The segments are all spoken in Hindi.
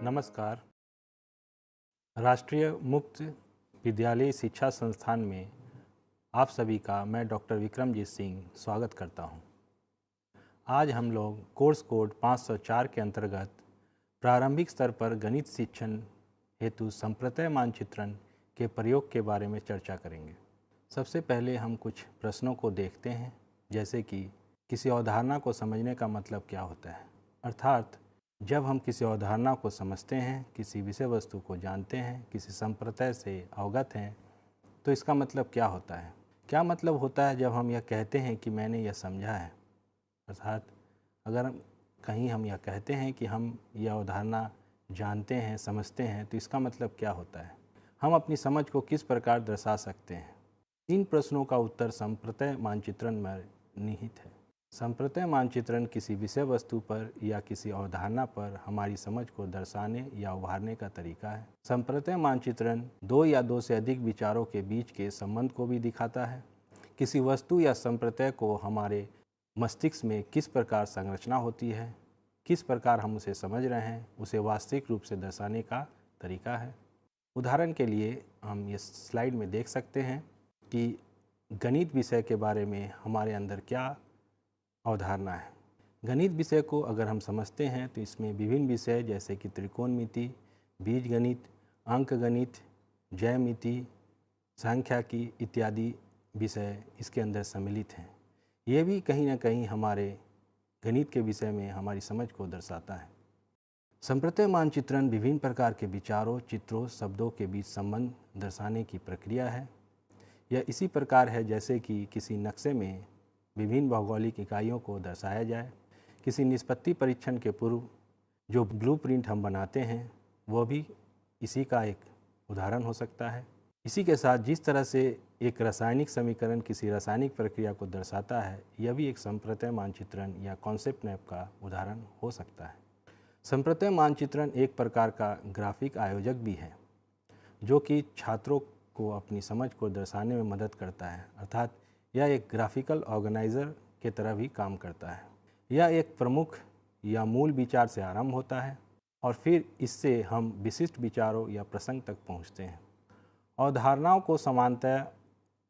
नमस्कार। राष्ट्रीय मुक्त विद्यालय शिक्षा संस्थान में आप सभी का मैं डॉक्टर विक्रमजीत सिंह स्वागत करता हूं। आज हम लोग कोर्स कोड 504 के अंतर्गत प्रारंभिक स्तर पर गणित शिक्षण हेतु संप्रत्यय मानचित्रण के प्रयोग के बारे में चर्चा करेंगे। सबसे पहले हम कुछ प्रश्नों को देखते हैं, जैसे कि किसी अवधारणा को समझने का मतलब क्या होता है। अर्थात जब हम किसी अवधारणा को समझते हैं, किसी विषय वस्तु को जानते हैं, किसी संप्रत्यय से अवगत हैं, तो इसका मतलब क्या होता है। क्या मतलब होता है जब हम यह कहते हैं कि मैंने यह समझा है। अर्थात अगर कहीं हम यह कहते हैं कि हम यह अवधारणा जानते हैं, समझते हैं, तो इसका मतलब क्या होता है। हम अपनी समझ को किस प्रकार दर्शा सकते हैं। इन प्रश्नों का उत्तर संप्रत्यय मानचित्रण में निहित है। संप्रत्यय मानचित्रण किसी विषय वस्तु पर या किसी अवधारणा पर हमारी समझ को दर्शाने या उभारने का तरीका है। संप्रत्यय मानचित्रण दो या दो से अधिक विचारों के बीच के संबंध को भी दिखाता है। किसी वस्तु या संप्रत्यय को हमारे मस्तिष्क में किस प्रकार संरचना होती है, किस प्रकार हम उसे समझ रहे हैं, उसे वास्तविक रूप से दर्शाने का तरीका है। उदाहरण के लिए हम इस स्लाइड में देख सकते हैं कि गणित विषय के बारे में हमारे अंदर क्या अवधारणा है। गणित विषय को अगर हम समझते हैं तो इसमें विभिन्न विषय जैसे कि त्रिकोणमिति, बीजगणित, अंकगणित, ज्यामिति, सांख्यिकी इत्यादि विषय इसके अंदर सम्मिलित हैं। ये भी कहीं ना कहीं हमारे गणित के विषय में हमारी समझ को दर्शाता है। संप्रत्यय मानचित्रण विभिन्न प्रकार के विचारों, चित्रों, शब्दों के बीच संबंध दर्शाने की प्रक्रिया है। यह इसी प्रकार है जैसे कि किसी नक्शे में विभिन्न भौगोलिक इकाइयों को दर्शाया जाए। किसी निष्पत्ति परीक्षण के पूर्व जो ब्लूप्रिंट हम बनाते हैं वह भी इसी का एक उदाहरण हो सकता है। इसी के साथ जिस तरह से एक रासायनिक समीकरण किसी रासायनिक प्रक्रिया को दर्शाता है, यह भी एक संप्रत्यय मानचित्रण या कॉन्सेप्ट मैप का उदाहरण हो सकता है। संप्रत्यय मानचित्रण एक प्रकार का ग्राफिक आयोजक भी है जो कि छात्रों को अपनी समझ को दर्शाने में मदद करता है। अर्थात यह एक ग्राफिकल ऑर्गेनाइजर के तरह भी काम करता है। यह एक प्रमुख या मूल विचार से आरंभ होता है और फिर इससे हम विशिष्ट विचारों या प्रसंग तक पहुंचते हैं। अवधारणाओं को सामान्यतः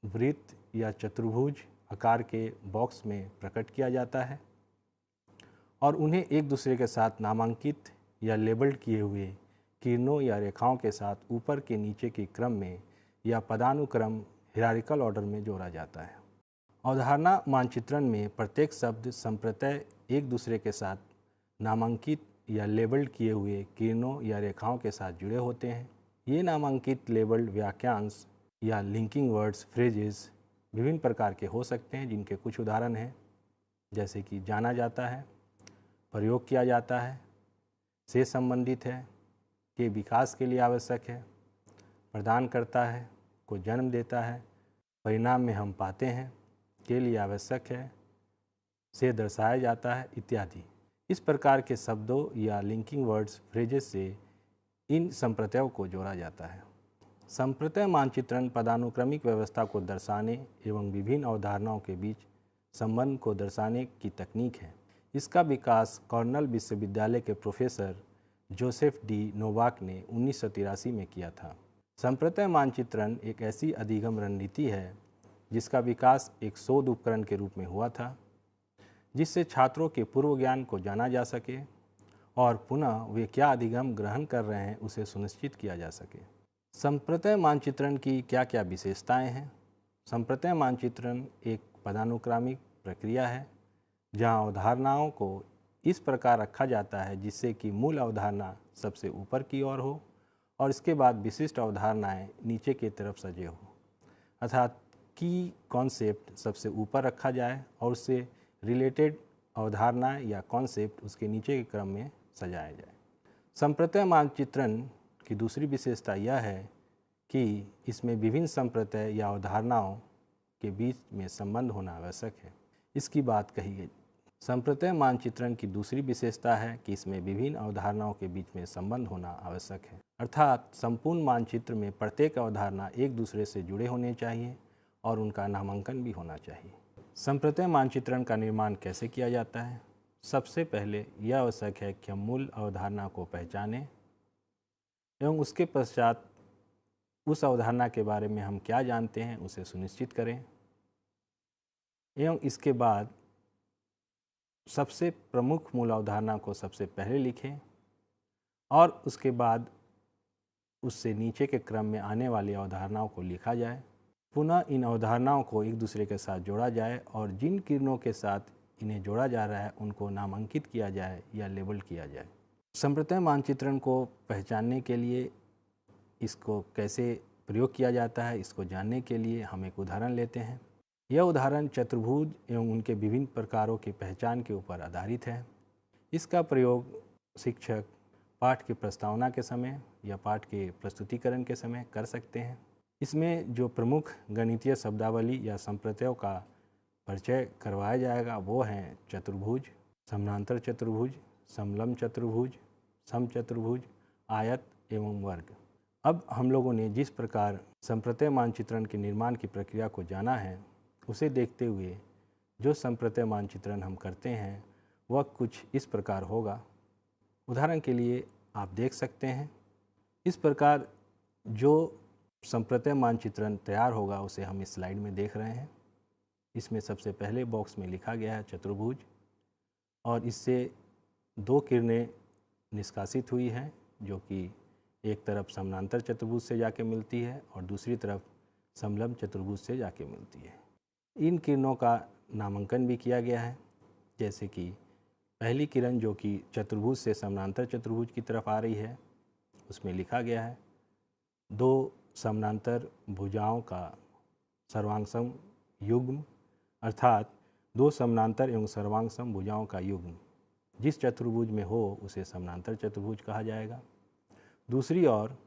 वृत्त या चतुर्भुज आकार के बॉक्स में प्रकट किया जाता है और उन्हें एक दूसरे के साथ नामांकित या लेबल्ड किए हुए किरणों या रेखाओं के साथ ऊपर के नीचे के क्रम में या पदानुक्रम हिरारिकल ऑर्डर में जोड़ा जाता है। अवधारणा मानचित्रण में प्रत्येक शब्द संप्रत्यय एक दूसरे के साथ नामांकित या लेबल्ड किए हुए किरणों या रेखाओं के साथ जुड़े होते हैं। ये नामांकित लेबल्ड वाक्यांश या लिंकिंग वर्ड्स, फ्रेजेस विभिन्न प्रकार के हो सकते हैं, जिनके कुछ उदाहरण हैं जैसे कि जाना जाता है, प्रयोग किया जाता है, से संबंधित है, के विकास के लिए आवश्यक है, प्रदान करता है, को जन्म देता है, परिणाम में हम पाते हैं, के लिए आवश्यक है, से दर्शाया जाता है इत्यादि। इस प्रकार के शब्दों या लिंकिंग वर्ड्स, फ्रेजेस से इन संप्रत्ययों को जोड़ा जाता है। संप्रत्यय मानचित्रण पदानुक्रमिक व्यवस्था को दर्शाने एवं विभिन्न अवधारणाओं के बीच संबंध को दर्शाने की तकनीक है। इसका विकास कॉर्नेल विश्वविद्यालय के प्रोफेसर जोसेफ डी नोवाक ने 1983 में किया था। संप्रत्यय मानचित्रण एक ऐसी अधिगम रणनीति है जिसका विकास एक शोध उपकरण के रूप में हुआ था, जिससे छात्रों के पूर्व ज्ञान को जाना जा सके और पुनः वे क्या अधिगम ग्रहण कर रहे हैं उसे सुनिश्चित किया जा सके। संप्रत्यय मानचित्रण की क्या क्या विशेषताएं हैं। संप्रत्यय मानचित्रण एक पदानुक्रमिक प्रक्रिया है जहां अवधारणाओं को इस प्रकार रखा जाता है जिससे कि मूल अवधारणा सबसे ऊपर की ओर हो और इसके बाद विशिष्ट अवधारणाएं नीचे की तरफ सजे हो। अर्थात की कॉन्सेप्ट सबसे ऊपर रखा जाए और उससे रिलेटेड अवधारणा या कॉन्सेप्ट उसके नीचे के क्रम में सजाया जाए। संप्रत्यय मानचित्रण की दूसरी विशेषता यह है कि इसमें विभिन्न संप्रत्यय या अवधारणाओं के बीच में संबंध होना आवश्यक है। इसकी बात कही गई। संप्रत्यय मानचित्रण की दूसरी विशेषता है कि इसमें विभिन्न अवधारणाओं के बीच में संबंध होना आवश्यक है। अर्थात संपूर्ण मानचित्र में प्रत्येक अवधारणा एक दूसरे से जुड़े होने चाहिए और उनका नामांकन भी होना चाहिए। संप्रत्यय मानचित्रण का निर्माण कैसे किया जाता है। सबसे पहले यह आवश्यक है कि हम मूल अवधारणा को पहचानें एवं उसके पश्चात उस अवधारणा के बारे में हम क्या जानते हैं उसे सुनिश्चित करें एवं इसके बाद सबसे प्रमुख मूल अवधारणा को सबसे पहले लिखें और उसके बाद उससे नीचे के क्रम में आने वाली अवधारणाओं को लिखा जाए। पुनः इन अवधारणाओं को एक दूसरे के साथ जोड़ा जाए और जिन किरणों के साथ इन्हें जोड़ा जा रहा है उनको नामांकित किया जाए या लेबल किया जाए। संप्रत्यय मानचित्रण को पहचानने के लिए इसको कैसे प्रयोग किया जाता है इसको जानने के लिए हम एक उदाहरण लेते हैं। यह उदाहरण चतुर्भुज एवं उनके विभिन्न प्रकारों की पहचान के ऊपर आधारित है। इसका प्रयोग शिक्षक पाठ की प्रस्तावना के समय या पाठ के प्रस्तुतिकरण के समय कर सकते हैं। इसमें जो प्रमुख गणितीय शब्दावली या संप्रत्ययों का परिचय करवाया जाएगा वो हैं चतुर्भुज, समानांतर चतुर्भुज, समलंब चतुर्भुज, समचतुर्भुज, आयत एवं वर्ग। अब हम लोगों ने जिस प्रकार संप्रत्यय मानचित्रण के निर्माण की प्रक्रिया को जाना है उसे देखते हुए जो संप्रत्यय मानचित्रण हम करते हैं वह कुछ इस प्रकार होगा। उदाहरण के लिए आप देख सकते हैं इस प्रकार जो संप्रत्यय मानचित्रण तैयार होगा उसे हम इस स्लाइड में देख रहे हैं। इसमें सबसे पहले बॉक्स में लिखा गया है चतुर्भुज और इससे दो किरणें निष्कासित हुई हैं जो कि एक तरफ समानांतर चतुर्भुज से जाके मिलती है और दूसरी तरफ समलंब चतुर्भुज से जाके मिलती है। इन किरणों का नामांकन भी किया गया है, जैसे कि पहली किरण जो कि चतुर्भुज से समानांतर चतुर्भुज की तरफ आ रही है उसमें लिखा गया है दो समानांतर भुजाओं का सर्वांगसम युग्म, अर्थात दो समानांतर एवं सर्वांगसम भुजाओं का युग्म जिस चतुर्भुज में हो उसे समानांतर चतुर्भुज कहा जाएगा। दूसरी ओर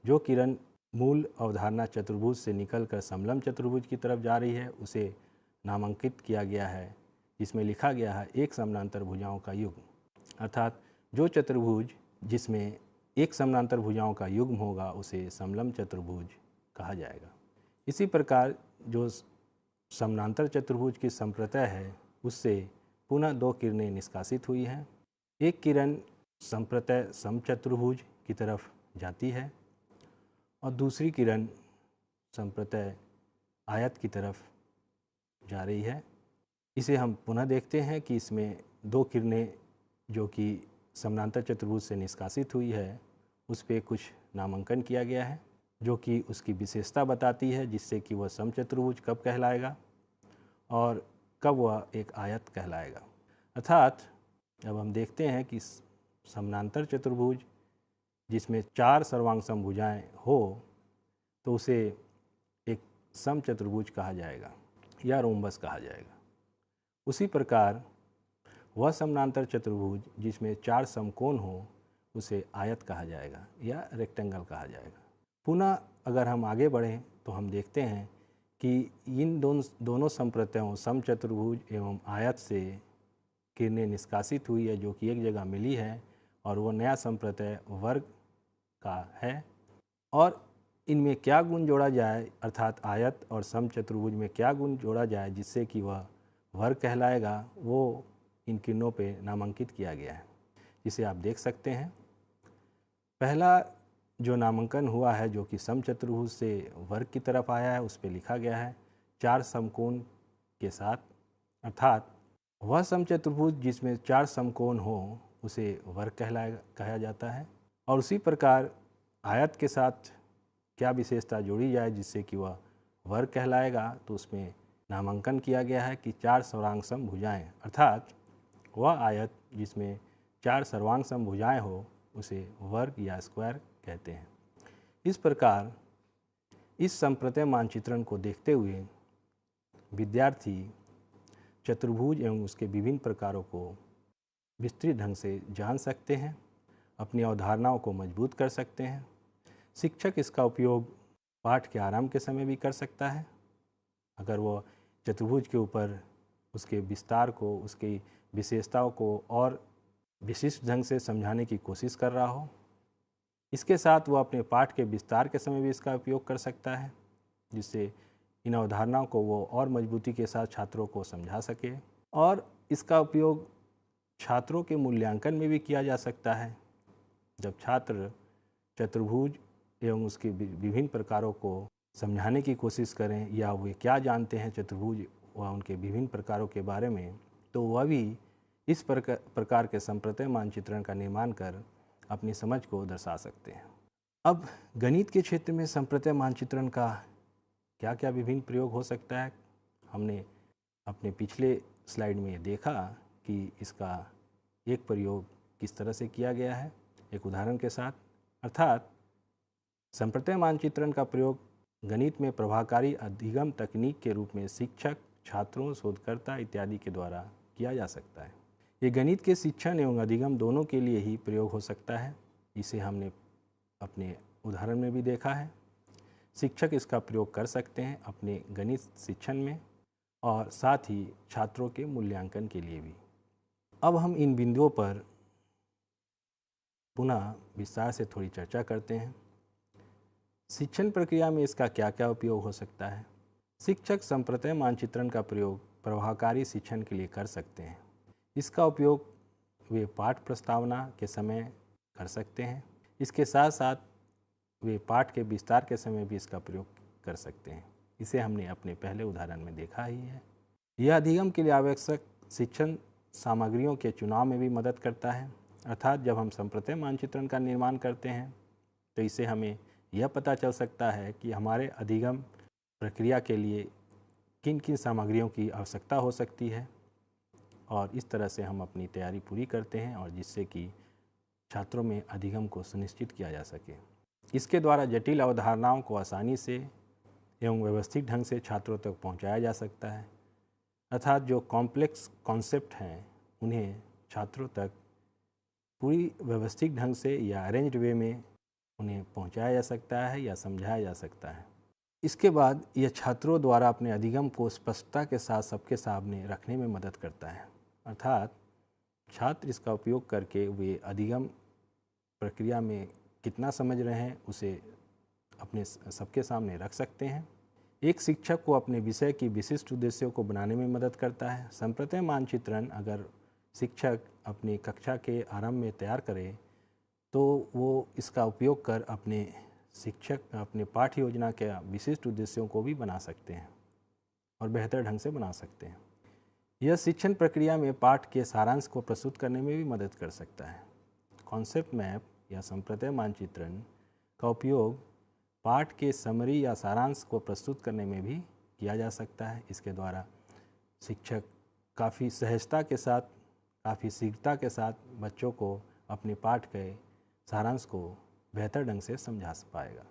जो किरण मूल अवधारणा चतुर्भुज से निकलकर समलंब चतुर्भुज की तरफ जा रही है उसे नामांकित किया गया है जिसमें लिखा गया है एक समानांतर भुजाओं का युग्म, अर्थात जो चतुर्भुज जिसमें एक समानांतर भुजाओं का युग्म होगा उसे समलंब चतुर्भुज कहा जाएगा। इसी प्रकार जो समानांतर चतुर्भुज की संप्रत्यय है उससे पुनः दो किरणें निष्कासित हुई हैं। एक किरण संप्रत्यय समचतुर्भुज की तरफ जाती है और दूसरी किरण संप्रत्यय आयत की तरफ जा रही है। इसे हम पुनः देखते हैं कि इसमें दो किरणें जो कि समानांतर चतुर्भुज से निष्कासित हुई है उस पर कुछ नामांकन किया गया है जो कि उसकी विशेषता बताती है, जिससे कि वह समचतुर्भुज कब कहलाएगा और कब वह एक आयत कहलाएगा। अर्थात अब हम देखते हैं कि समानांतर चतुर्भुज जिसमें चार सर्वांगसम भुजाएं हो तो उसे एक समचतुर्भुज कहा जाएगा या रोम्बस कहा जाएगा। उसी प्रकार वह समानांतर चतुर्भुज जिसमें चार समकोण हो उसे आयत कहा जाएगा या रेक्टेंगल कहा जाएगा। पुनः अगर हम आगे बढ़ें तो हम देखते हैं कि इन दोनों संप्रत्ययों समचतुर्भुज एवं आयत से किरणें निष्कासित हुई है जो कि एक जगह मिली है और वो नया संप्रत्यय वर्ग का है। और इनमें क्या गुण जोड़ा जाए, अर्थात आयत और समचतुर्भुज में क्या गुण जोड़ा जाए जिससे कि वह वर्ग कहलाएगा, वो इन किरणों पे नामांकित किया गया है, जिसे आप देख सकते हैं। पहला जो नामांकन हुआ है जो कि समचतुर्भुज से वर्ग की तरफ आया है उस पर लिखा गया है चार समकोण के साथ, अर्थात वह समचतुर्भुज जिसमें चार समकोण हो उसे वर्ग कहा जाता है। और उसी प्रकार आयत के साथ क्या विशेषता जोड़ी जाए जिससे कि वह वर्ग कहलाएगा, तो उसमें नामांकन किया गया है कि चार सर्वांगसम भुजाएं, अर्थात वह आयत जिसमें चार सर्वांगसम भुजाएं हो उसे वर्ग या स्क्वायर कहते हैं। इस प्रकार इस संप्रत्यय मानचित्रण को देखते हुए विद्यार्थी चतुर्भुज एवं उसके विभिन्न प्रकारों को विस्तृत ढंग से जान सकते हैं, अपनी अवधारणाओं को मजबूत कर सकते हैं। शिक्षक इसका उपयोग पाठ के आरंभ के समय भी कर सकता है अगर वो चतुर्भुज के ऊपर उसके विस्तार को, उसकी विशेषताओं को और विशिष्ट ढंग से समझाने की कोशिश कर रहा हो। इसके साथ वो अपने पाठ के विस्तार के समय भी इसका उपयोग कर सकता है, जिससे इन अवधारणाओं को वो और मजबूती के साथ छात्रों को समझा सके। और इसका उपयोग छात्रों के मूल्यांकन में भी किया जा सकता है। जब छात्र चतुर्भुज एवं उसके विभिन्न प्रकारों को समझाने की कोशिश करें या वे क्या जानते हैं चतुर्भुज व उनके विभिन्न प्रकारों के बारे में, तो वह भी इस प्रकार के संप्रत्यय मानचित्रण का निर्माण कर अपनी समझ को दर्शा सकते हैं। अब गणित के क्षेत्र में संप्रत्यय मानचित्रण का क्या क्या विभिन्न प्रयोग हो सकता है, हमने अपने पिछले स्लाइड में देखा कि इसका एक प्रयोग किस तरह से किया गया है एक उदाहरण के साथ। अर्थात संप्रत्यय मानचित्रण का प्रयोग गणित में प्रभावकारी अधिगम तकनीक के रूप में शिक्षक, छात्रों, शोधकर्ता इत्यादि के द्वारा किया जा सकता है। ये गणित के शिक्षण एवं अधिगम दोनों के लिए ही प्रयोग हो सकता है। इसे हमने अपने उदाहरण में भी देखा है। शिक्षक इसका प्रयोग कर सकते हैं अपने गणित शिक्षण में और साथ ही छात्रों के मूल्यांकन के लिए भी। अब हम इन बिंदुओं पर पुनः विस्तार से थोड़ी चर्चा करते हैं। शिक्षण प्रक्रिया में इसका क्या क्या उपयोग हो सकता है। शिक्षक संप्रत्यय मानचित्रण का प्रयोग प्रभावकारी शिक्षण के लिए कर सकते हैं। इसका उपयोग वे पाठ प्रस्तावना के समय कर सकते हैं। इसके साथ साथ वे पाठ के विस्तार के समय भी इसका प्रयोग कर सकते हैं। इसे हमने अपने पहले उदाहरण में देखा ही है। यह अधिगम के लिए आवश्यक शिक्षण सामग्रियों के चुनाव में भी मदद करता है। अर्थात जब हम संप्रत्यय मानचित्रण का निर्माण करते हैं तो इससे हमें यह पता चल सकता है कि हमारे अधिगम प्रक्रिया के लिए किन किन सामग्रियों की आवश्यकता हो सकती है और इस तरह से हम अपनी तैयारी पूरी करते हैं और जिससे कि छात्रों में अधिगम को सुनिश्चित किया जा सके। इसके द्वारा जटिल अवधारणाओं को आसानी से एवं व्यवस्थित ढंग से छात्रों तक पहुंचाया जा सकता है। अर्थात जो कॉम्प्लेक्स कॉन्सेप्ट हैं उन्हें छात्रों तक पूरी व्यवस्थित ढंग से या अरेंज्ड वे में उन्हें पहुंचाया जा सकता है या समझाया जा सकता है। इसके बाद यह छात्रों द्वारा अपने अधिगम को स्पष्टता के साथ सबके सामने रखने में मदद करता है। अर्थात छात्र इसका उपयोग करके वे अधिगम प्रक्रिया में कितना समझ रहे हैं उसे अपने सबके सामने रख सकते हैं। एक शिक्षक को अपने विषय की विशिष्ट उद्देश्यों को बनाने में मदद करता है। संप्रत्यय मानचित्रण अगर शिक्षक अपनी कक्षा के आरंभ में तैयार करे तो वो इसका उपयोग कर अपने पाठ्य योजना के विशिष्ट उद्देश्यों को भी बना सकते हैं और बेहतर ढंग से बना सकते हैं। यह शिक्षण प्रक्रिया में पाठ के सारांश को प्रस्तुत करने में भी मदद कर सकता है। कॉन्सेप्ट मैप या संप्रत्यय मानचित्रण का उपयोग पाठ के समरी या सारांश को प्रस्तुत करने में भी किया जा सकता है। इसके द्वारा शिक्षक काफ़ी सहजता के साथ, काफ़ी शीघ्रता के साथ बच्चों को अपने पाठ के सारांश को बेहतर ढंग से समझा पाएगा।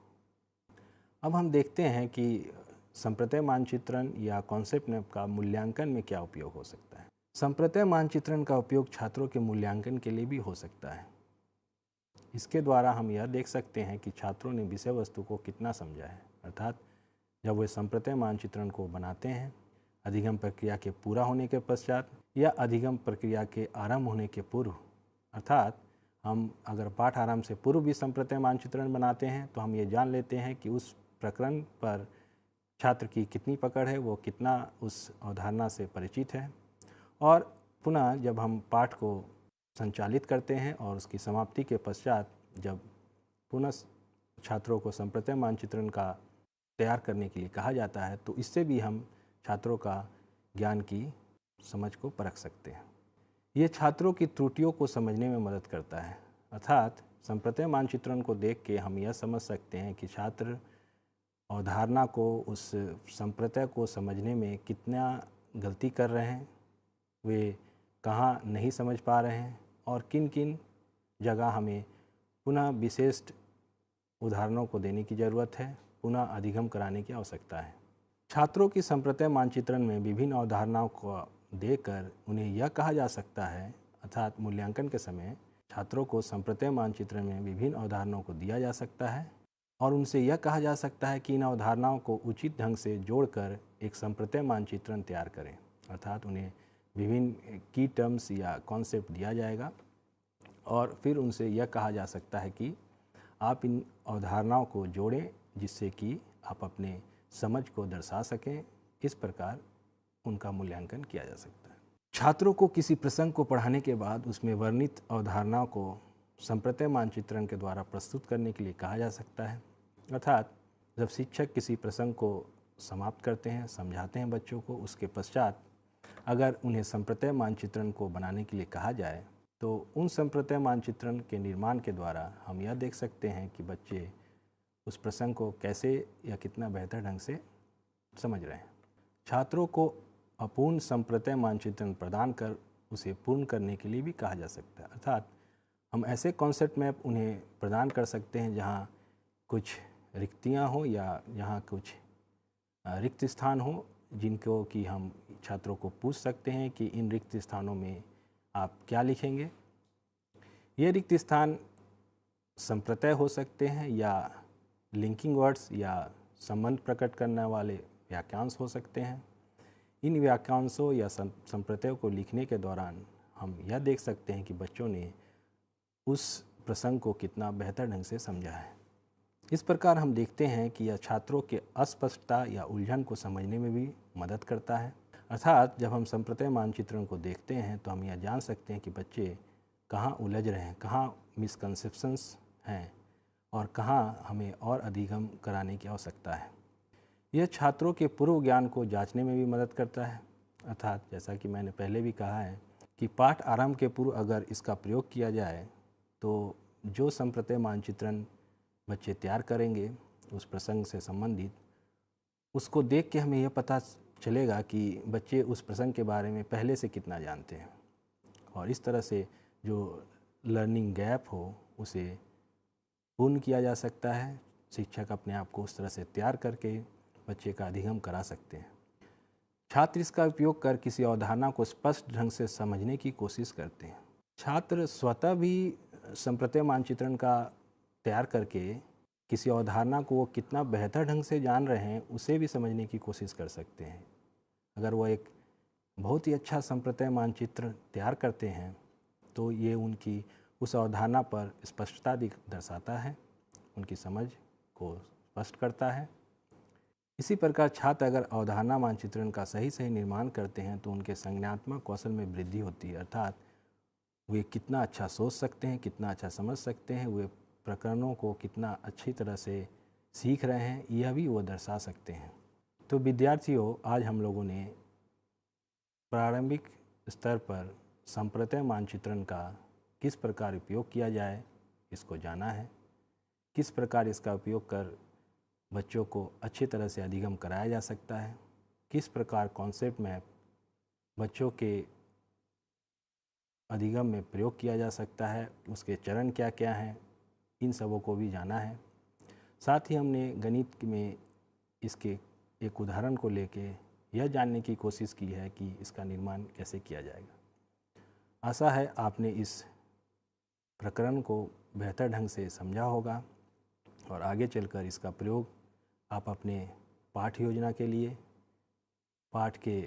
अब हम देखते हैं कि संप्रत्यय मानचित्रण या कॉन्सेप्ट मैप का मूल्यांकन में क्या उपयोग हो सकता है। संप्रत्यय मानचित्रण का उपयोग छात्रों के मूल्यांकन के लिए भी हो सकता है। इसके द्वारा हम यह देख सकते हैं कि छात्रों ने विषय वस्तु को कितना समझा है। अर्थात जब वे संप्रत्यय मानचित्रण को बनाते हैं अधिगम प्रक्रिया के पूरा होने के पश्चात या अधिगम प्रक्रिया के आरंभ होने के पूर्व, अर्थात हम अगर पाठ आरंभ से पूर्व भी संप्रत्यय मानचित्रण बनाते हैं तो हम ये जान लेते हैं कि उस प्रकरण पर छात्र की कितनी पकड़ है, वो कितना उस अवधारणा से परिचित है। और पुनः जब हम पाठ को संचालित करते हैं और उसकी समाप्ति के पश्चात जब पुनः छात्रों को संप्रत्यय मानचित्रण का तैयार करने के लिए कहा जाता है तो इससे भी हम छात्रों का ज्ञान की समझ को परख सकते हैं। ये छात्रों की त्रुटियों को समझने में मदद करता है। अर्थात संप्रत्यय मानचित्रण को देख के हम यह समझ सकते हैं कि छात्र अवधारणा को, उस संप्रत्यय को समझने में कितना गलती कर रहे हैं, वे कहाँ नहीं समझ पा रहे हैं और किन किन जगह हमें पुनः विशिष्ट उदाहरणों को देने की ज़रूरत है, पुनः अधिगम कराने की आवश्यकता है। छात्रों की संप्रत्यय मानचित्रण में विभिन्न अवधारणाओं को देकर उन्हें यह कहा जा सकता है, अर्थात मूल्यांकन के समय छात्रों को संप्रत्यय मानचित्रण में विभिन्न अवधारणाओं को दिया जा सकता है और उनसे यह कहा जा सकता है कि इन अवधारणाओं को उचित ढंग से जोड़कर एक संप्रत्यय मानचित्रण तैयार करें। अर्थात उन्हें विभिन्न की टर्म्स या कॉन्सेप्ट दिया जाएगा और फिर उनसे यह कहा जा सकता है कि आप इन अवधारणाओं को जोड़ें जिससे कि आप अपने समझ को दर्शा सकें। इस प्रकार उनका मूल्यांकन किया जा सकता है। छात्रों को किसी प्रसंग को पढ़ाने के बाद उसमें वर्णित अवधारणाओं को संप्रत्यय मानचित्रण के द्वारा प्रस्तुत करने के लिए कहा जा सकता है। अर्थात जब शिक्षक किसी प्रसंग को समाप्त करते हैं, समझाते हैं बच्चों को, उसके पश्चात अगर उन्हें संप्रत्यय मानचित्रण को बनाने के लिए कहा जाए तो उन संप्रत्यय मानचित्रण के निर्माण के द्वारा हम यह देख सकते हैं कि बच्चे उस प्रसंग को कैसे या कितना बेहतर ढंग से समझ रहे हैं। छात्रों को अपूर्ण संप्रत्यय मानचित्रण प्रदान कर उसे पूर्ण करने के लिए भी कहा जा सकता है। अर्थात हम ऐसे कॉन्सेप्ट मैप उन्हें प्रदान कर सकते हैं जहाँ कुछ रिक्तियाँ हो या जहाँ कुछ रिक्त स्थान हो, जिनको कि हम छात्रों को पूछ सकते हैं कि इन रिक्त स्थानों में आप क्या लिखेंगे। ये रिक्त स्थान संप्रत्यय हो सकते हैं या लिंकिंग वर्ड्स या संबंध प्रकट करने वाले वाक्यांश हो सकते हैं। इन वाक्यांशों या संप्रत्ययों को लिखने के दौरान हम यह देख सकते हैं कि बच्चों ने उस प्रसंग को कितना बेहतर ढंग से समझा है। इस प्रकार हम देखते हैं कि यह छात्रों के अस्पष्टता या उलझन को समझने में भी मदद करता है। अर्थात जब हम संप्रत्यय मानचित्रण को देखते हैं तो हम यह जान सकते हैं कि बच्चे कहाँ उलझ रहे हैं, कहाँ मिसकंसेप्शंस हैं और कहाँ हमें और अधिगम कराने की आवश्यकता है। यह छात्रों के पूर्व ज्ञान को जांचने में भी मदद करता है। अर्थात जैसा कि मैंने पहले भी कहा है कि पाठ आरंभ के पूर्व अगर इसका प्रयोग किया जाए तो जो संप्रत्यय मानचित्रण बच्चे तैयार करेंगे उस प्रसंग से संबंधित, उसको देख के हमें यह पता चलेगा कि बच्चे उस प्रसंग के बारे में पहले से कितना जानते हैं और इस तरह से जो लर्निंग गैप हो उसे पूर्ण किया जा सकता है। शिक्षक अपने आप को उस तरह से तैयार करके बच्चे का अधिगम करा सकते हैं। छात्र इसका उपयोग कर किसी अवधारणा को स्पष्ट ढंग से समझने की कोशिश करते हैं। छात्र स्वतः भी संप्रत्यय मानचित्रण का तैयार करके किसी अवधारणा को वो कितना बेहतर ढंग से जान रहे हैं उसे भी समझने की कोशिश कर सकते हैं। अगर वो एक बहुत ही अच्छा संप्रत्यय मानचित्र तैयार करते हैं तो ये उनकी उस अवधारणा पर स्पष्टता दर्शाता है, उनकी समझ को स्पष्ट करता है। इसी प्रकार छात्र अगर अवधारणा मानचित्रण का सही निर्माण करते हैं तो उनके संज्ञानात्मक कौशल में वृद्धि होती है। अर्थात वे कितना अच्छा सोच सकते हैं, कितना अच्छा समझ सकते हैं, वे प्रकरणों को कितना अच्छी तरह से सीख रहे हैं, यह भी वो दर्शा सकते हैं। तो विद्यार्थियों, आज हम लोगों ने प्रारंभिक स्तर पर संप्रत्यय मानचित्रण का किस प्रकार उपयोग किया जाए इसको जाना है। किस प्रकार इसका उपयोग कर बच्चों को अच्छी तरह से अधिगम कराया जा सकता है, किस प्रकार कॉन्सेप्ट मैप बच्चों के अधिगम में प्रयोग किया जा सकता है, उसके चरण क्या क्या हैं, इन सबों को भी जाना है। साथ ही हमने गणित में इसके एक उदाहरण को लेके यह जानने की कोशिश की है कि इसका निर्माण कैसे किया जाएगा। आशा है आपने इस प्रकरण को बेहतर ढंग से समझा होगा और आगे चलकर इसका प्रयोग आप अपने पाठ योजना के लिए, पाठ के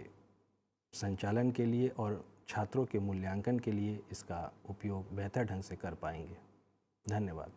संचालन के लिए और छात्रों के मूल्यांकन के लिए इसका उपयोग बेहतर ढंग से कर पाएंगे। धन्यवाद।